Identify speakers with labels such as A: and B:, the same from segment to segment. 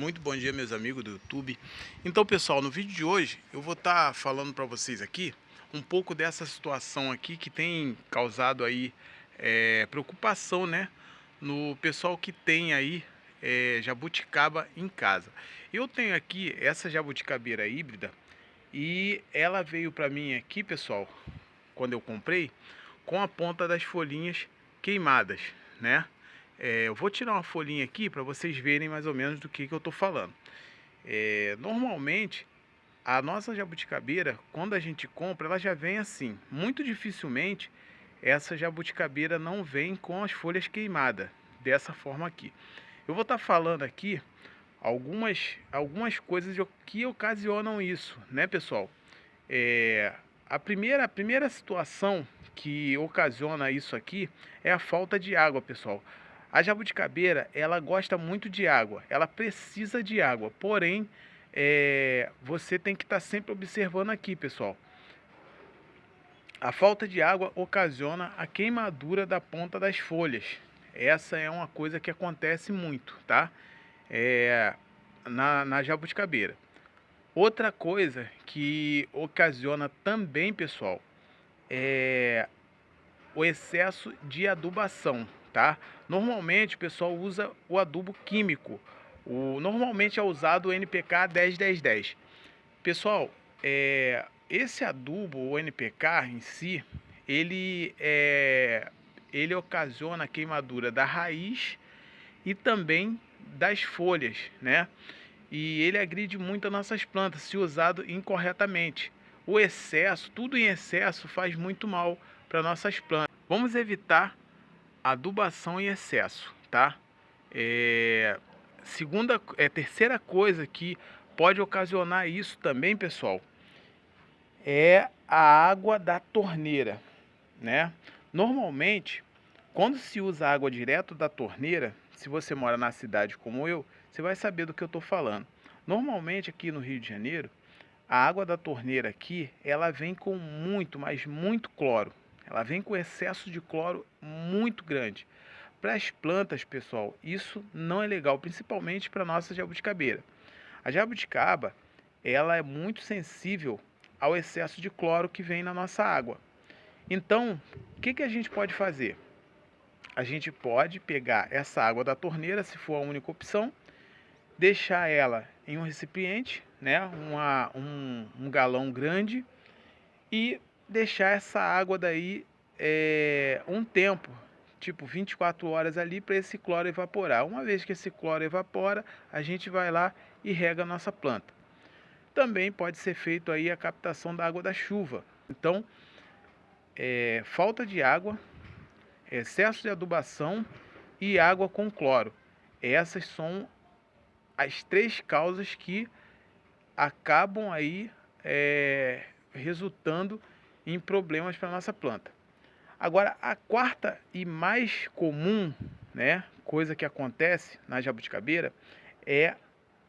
A: Muito bom dia, meus amigos do YouTube. Então, pessoal, no vídeo de hoje eu vou estar falando para vocês aqui um pouco dessa situação aqui que tem causado aí preocupação, né, no pessoal que tem aí jabuticaba em casa. Eu tenho aqui essa jabuticabeira híbrida e ela veio para mim aqui, pessoal, quando eu comprei, com a ponta das folhinhas queimadas, né? Eu vou tirar uma folhinha aqui para vocês verem mais ou menos do que eu estou falando. Normalmente, a nossa jabuticabeira, quando a gente compra, ela já vem assim. Muito dificilmente, essa jabuticabeira não vem com as folhas queimadas, dessa forma aqui. Eu vou estar falando aqui algumas coisas que ocasionam isso, né, pessoal? A primeira situação que ocasiona isso aqui é a falta de água, pessoal. A jabuticabeira, ela gosta muito de água, ela precisa de água, porém, você tem que estar sempre observando aqui, pessoal. A falta de água ocasiona a queimadura da ponta das folhas. Essa é uma coisa que acontece muito, tá? Na jabuticabeira. Outra coisa que ocasiona também, pessoal, é o excesso de adubação, tá? Normalmente o pessoal usa o adubo químico. Normalmente é usado o NPK 10-10-10. Pessoal, esse adubo, o NPK em si, ele ocasiona a queimadura da raiz e também das folhas, né? E ele agride muito as nossas plantas se usado incorretamente. O excesso, tudo em excesso faz muito mal para nossas plantas. Vamos evitar adubação em excesso, tá? Terceira coisa que pode ocasionar isso também, pessoal, é a água da torneira, né? Normalmente, quando se usa água direto da torneira, se você mora na cidade como eu, você vai saber do que eu estou falando. Normalmente aqui no Rio de Janeiro, a água da torneira aqui, ela vem com muito, mas muito cloro. Ela vem com excesso de cloro muito grande. Para as plantas, pessoal, isso não é legal, principalmente para a nossa jabuticabeira. A jabuticaba, ela é muito sensível ao excesso de cloro que vem na nossa água. Então, o que a gente pode fazer? A gente pode pegar essa água da torneira, se for a única opção, deixar ela em um recipiente, né, um galão grande, e deixar essa água daí um tempo, tipo 24 horas ali, para esse cloro evaporar. Uma vez que esse cloro evapora, a gente vai lá e rega a nossa planta. Também pode ser feito aí a captação da água da chuva. Então, falta de água, excesso de adubação e água com cloro. Essas são as três causas que acabam aí resultando em problemas para a nossa planta. Agora, a quarta e mais comum, né, coisa que acontece na jabuticabeira é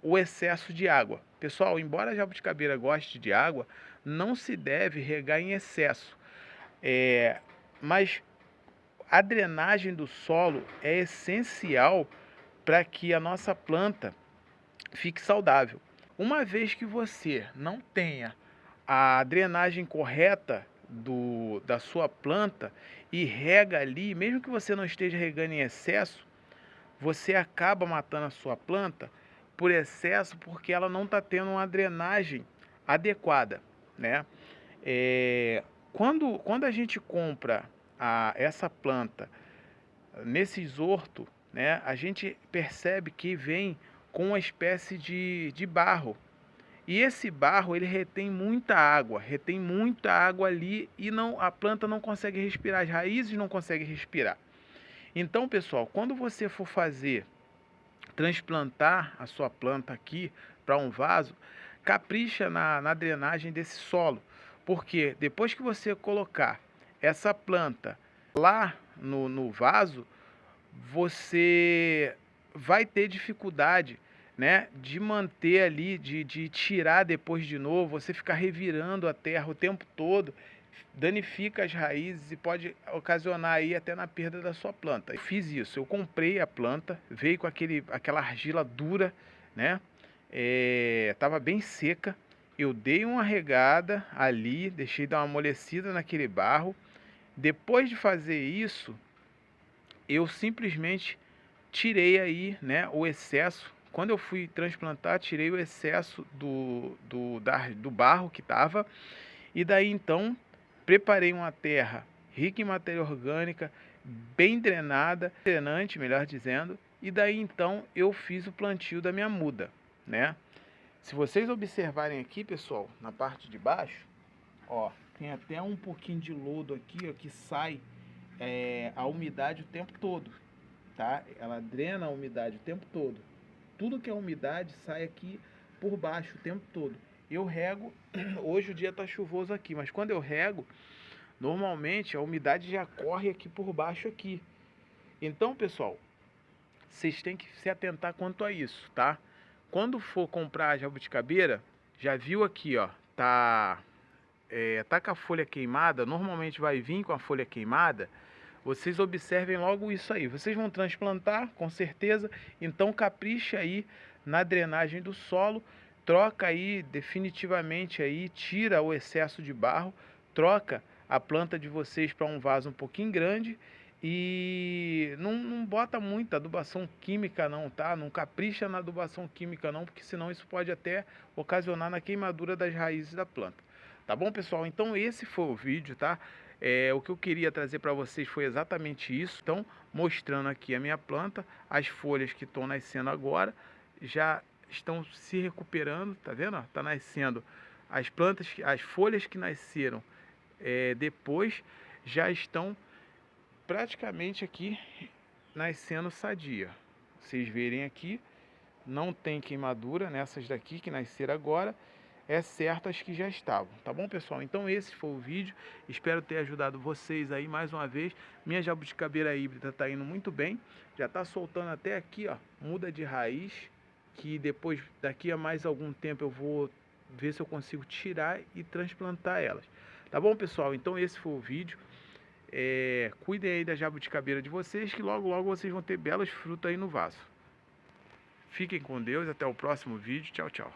A: o excesso de água. Pessoal, embora a jabuticabeira goste de água, não se deve regar em excesso. Mas a drenagem do solo é essencial para que a nossa planta fique saudável. Uma vez que você não tenha a drenagem correta da sua planta e rega ali, mesmo que você não esteja regando em excesso, você acaba matando a sua planta por excesso porque ela não está tendo uma drenagem adequada, né? Quando a gente compra essa planta nesse horto, né, a gente percebe que vem com uma espécie de barro. E esse barro, ele retém muita água ali e a planta não consegue respirar, as raízes não conseguem respirar. Então, pessoal, quando você for transplantar a sua planta aqui para um vaso, capricha na drenagem desse solo, porque depois que você colocar essa planta lá no vaso, você vai ter dificuldade, né, de manter ali, de tirar depois de novo, você ficar revirando a terra o tempo todo, danifica as raízes e pode ocasionar aí até na perda da sua planta. Eu fiz isso, eu comprei a planta, veio com aquela argila dura, né? Tava bem seca. Eu dei uma regada ali, deixei dar uma amolecida naquele barro. Depois de fazer isso, eu simplesmente tirei aí, né, o excesso. Quando eu fui transplantar, tirei o excesso do barro que estava. E daí então, preparei uma terra rica em matéria orgânica, bem drenada, drenante, melhor dizendo. E daí então eu fiz o plantio da minha muda, né? Se vocês observarem aqui, pessoal, na parte de baixo, ó, tem até um pouquinho de lodo aqui, ó, que sai a umidade o tempo todo, tá? Ela drena a umidade o tempo todo. Tudo que é umidade sai aqui por baixo o tempo todo. Eu rego, hoje o dia tá chuvoso aqui, mas quando eu rego, normalmente a umidade já corre aqui por baixo aqui. Então, pessoal, vocês têm que se atentar quanto a isso, tá? Quando for comprar a jabuticabeira, já viu aqui, ó, tá com a folha queimada, normalmente vai vir com a folha queimada. Vocês observem logo isso aí. Vocês vão transplantar, com certeza, então capricha aí na drenagem do solo, troca aí definitivamente aí, tira o excesso de barro, troca a planta de vocês para um vaso um pouquinho grande e não bota muita adubação química não, tá? Não capricha na adubação química não, porque senão isso pode até ocasionar na queimadura das raízes da planta. Tá bom, pessoal? Então esse foi o vídeo, tá? O que eu queria trazer para vocês foi exatamente isso. Então, mostrando aqui a minha planta, as folhas que estão nascendo agora já estão se recuperando, tá vendo? Tá nascendo as plantas, as folhas que nasceram depois já estão praticamente aqui nascendo sadia. Vocês verem aqui, não tem queimadura nessas daqui que nasceram agora, é certo as que já estavam, tá bom, pessoal? Então esse foi o vídeo, espero ter ajudado vocês aí mais uma vez. Minha jabuticabeira híbrida tá indo muito bem, já tá soltando até aqui, ó, muda de raiz, que depois, daqui a mais algum tempo eu vou ver se eu consigo tirar e transplantar elas. Tá bom, pessoal? Então esse foi o vídeo. Cuidem aí da jabuticabeira de vocês, que logo logo vocês vão ter belas frutas aí no vaso. Fiquem com Deus, até o próximo vídeo. Tchau, tchau.